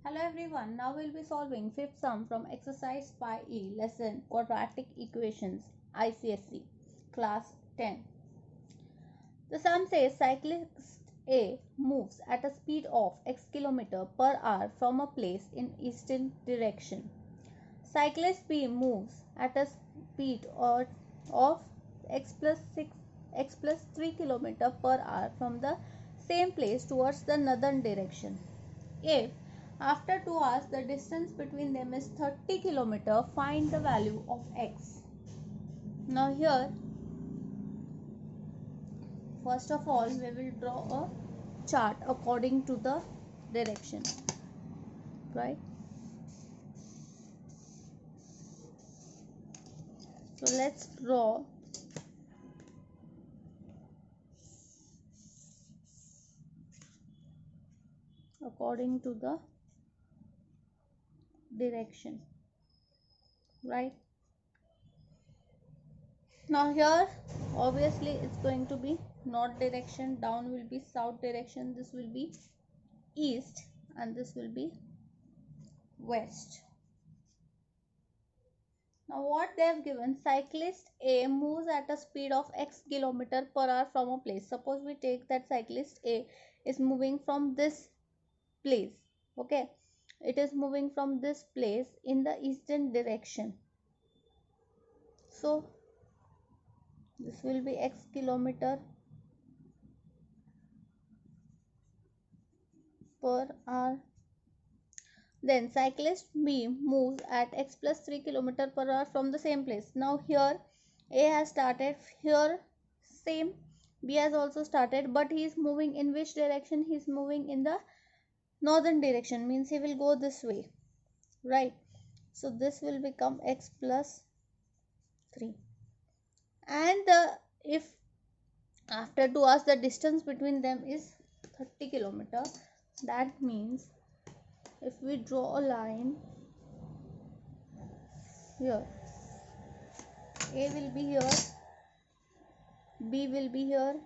Hello everyone, now we'll be solving fifth sum from exercise 5E lesson quadratic equations ICSE class 10. The sum says cyclist A moves at a speed of x km per hour from a place in eastern direction. Cyclist B moves at a speed of x plus 3 km per hour from the same place towards the northern direction. If after 2 hours the distance between them is 30 km, find the value of x. Now here, first of all, we will draw a chart according to the direction, right? So let's draw according to the direction, right? Now here, obviously it's going to be north direction, down will be south direction, this will be east, and this will be west. Now what they have given, cyclist A moves at a speed of x km per hour from a place. Suppose we take that cyclist A is moving from this place. Okay, it is moving from this place in the eastern direction. So this will be x km per hour. Then cyclist B moves at x plus 3 km per hour from the same place. Now here A has started, here same, B has also started, but he is moving in which direction? He is moving in the northern direction, means he will go this way, right? So this will become x plus 3. And if after 2 hours the distance between them is 30 km, that means if we draw a line here, A will be here, B will be here,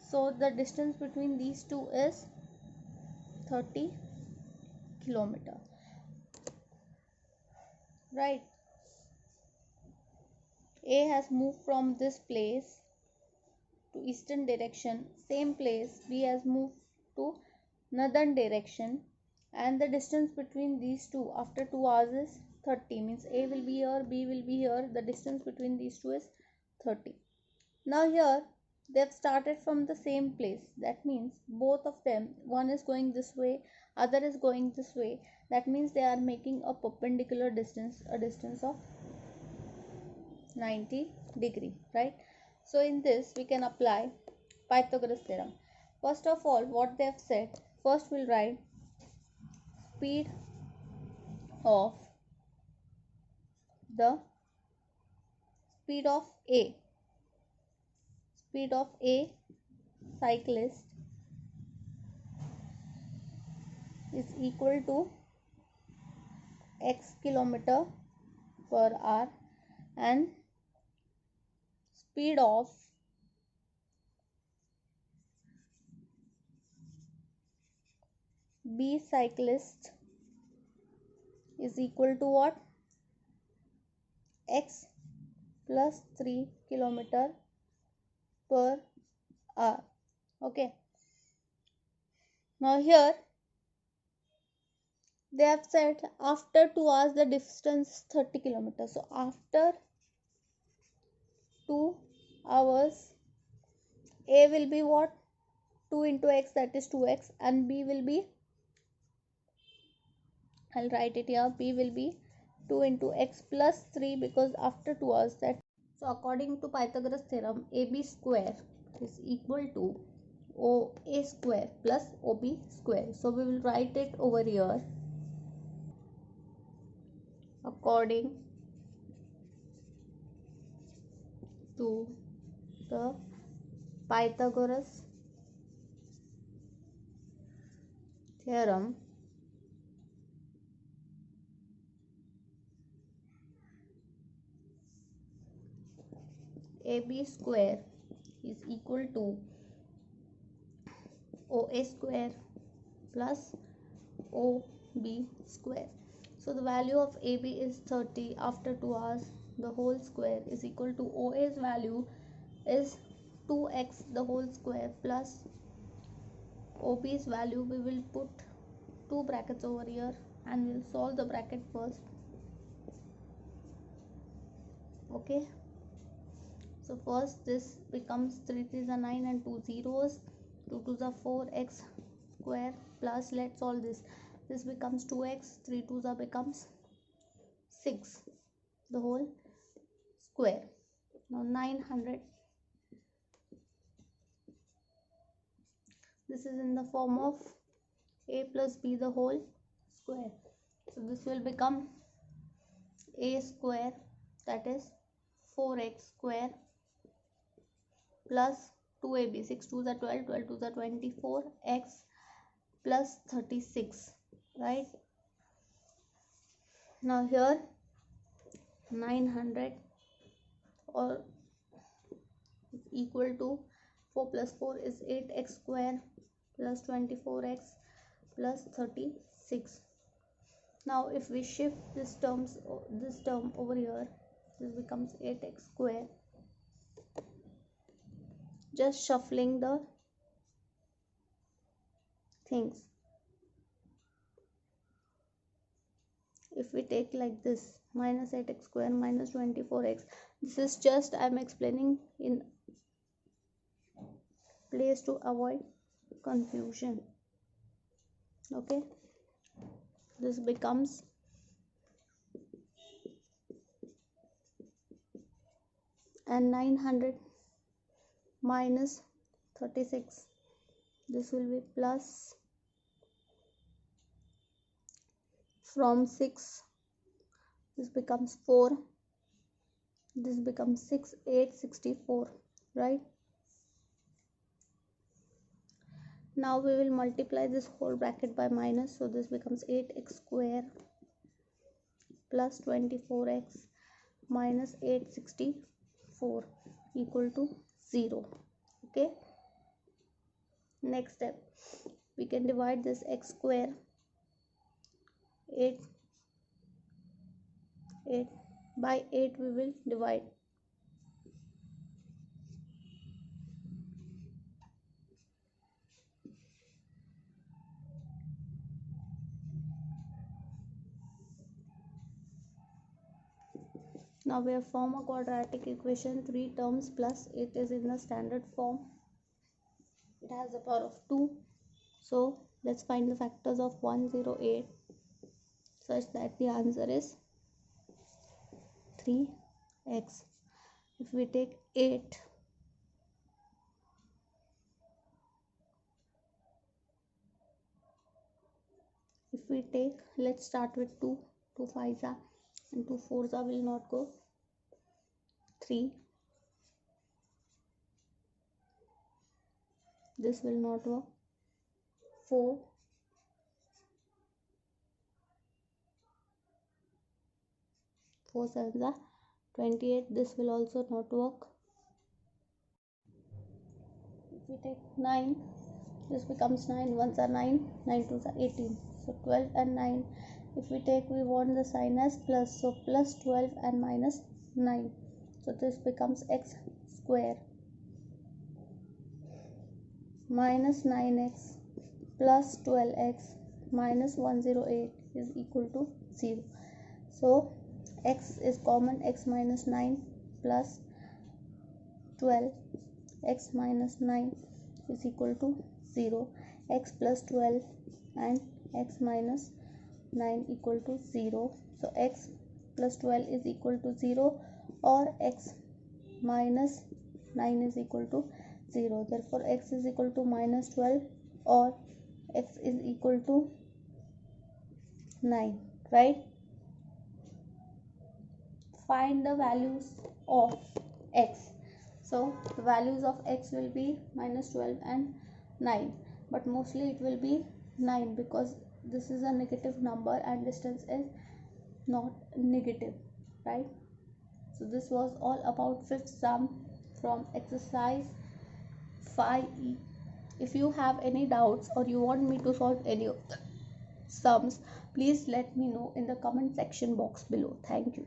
so the distance between these two is 30 km, right? A has moved from this place to eastern direction, same place B has moved to northern direction, and the distance between these two after 2 hours is 30, means A will be here, B will be here, the distance between these two is 30. Now here they have started from the same place, that means both of them, one is going this way, other is going this way, that means they are making a perpendicular distance, a distance of 90 degree, right? So in this we can apply Pythagoras theorem. First of all, what they have said, first we'll write speed of the speed of A, speed of A cyclist is equal to x kilometer per hour, and speed of B cyclist is equal to what? X plus 3 kilometer per hour. Okay. Now here they have said after 2 hours the distance is 30 kilometers. So after 2 hours A will be what? 2 into x, that is 2x, and B will be, I'll write it here, B will be 2 into x plus 3, because after 2 hours that. So according to Pythagoras theorem, AB square is equal to OA square plus OB square. So we will write it over here. According to the Pythagoras theorem, AB square is equal to OA square plus OB B square. So the value of AB is 30 after 2 hours. The whole square is equal to OA's value is 2x the whole square plus OB's value. We will put two brackets over here and we'll solve the bracket first. Okay. So first this becomes 3 3s are 9 and 2 zeros. 2 2s are 4x square plus, let's solve this. This becomes 2x, 3 2s are becomes 6 the whole square. Now 900. This is in the form of a plus b the whole square. So this will become a square, that is 4x square plus 2ab, 6 2s are 12, 12 2s are 24, x plus 36, right? Now here 900 or equal to 4 plus 4 is 8x square plus 24x plus 36. Now if we shift this term over here, this becomes 8x square. Just shuffling the things. If we take like this, minus 8x square minus 24x, this is just I am explaining in place to avoid confusion. Okay, this becomes and 900 minus 36, this will be plus from 6, this becomes 4, this becomes 6 8 64, right? Now we will multiply this whole bracket by minus, so this becomes 8x square plus 24x minus 864 equal to 0. Okay, next step, we can divide this x square 8 by 8 we will divide. Now we have formed a quadratic equation, 3 terms plus it is in the standard form. It has the power of 2. So let's find the factors of 108 such that the answer is 3x. If we take 8, if we take, let's start with 2, 2 5s are and 2 4s are will not go, 3, this will not work, 4, 4 7s are 28, this will also not work. If we take 9, this becomes 9 1s are 9, 9 2s are 18, so 12 and 9. If we take, we want the sign as plus, so plus 12 and minus 9, so this becomes x square minus 9x plus 12x minus 108 is equal to 0. So x is common, x minus 9 plus 12, x minus 9 is equal to 0. X plus 12 and x minus 9 equal to 0. So x plus 12 is equal to 0 or x minus 9 is equal to 0. Therefore x is equal to minus 12 or x is equal to 9, right? Find the values of x. So the values of x will be minus 12 and 9, but mostly it will be 9 because this is a negative number and distance is not negative, right? So this was all about fifth sum from exercise 5E. If you have any doubts or you want me to solve any of them, sums, please let me know in the comment section box below. Thank you.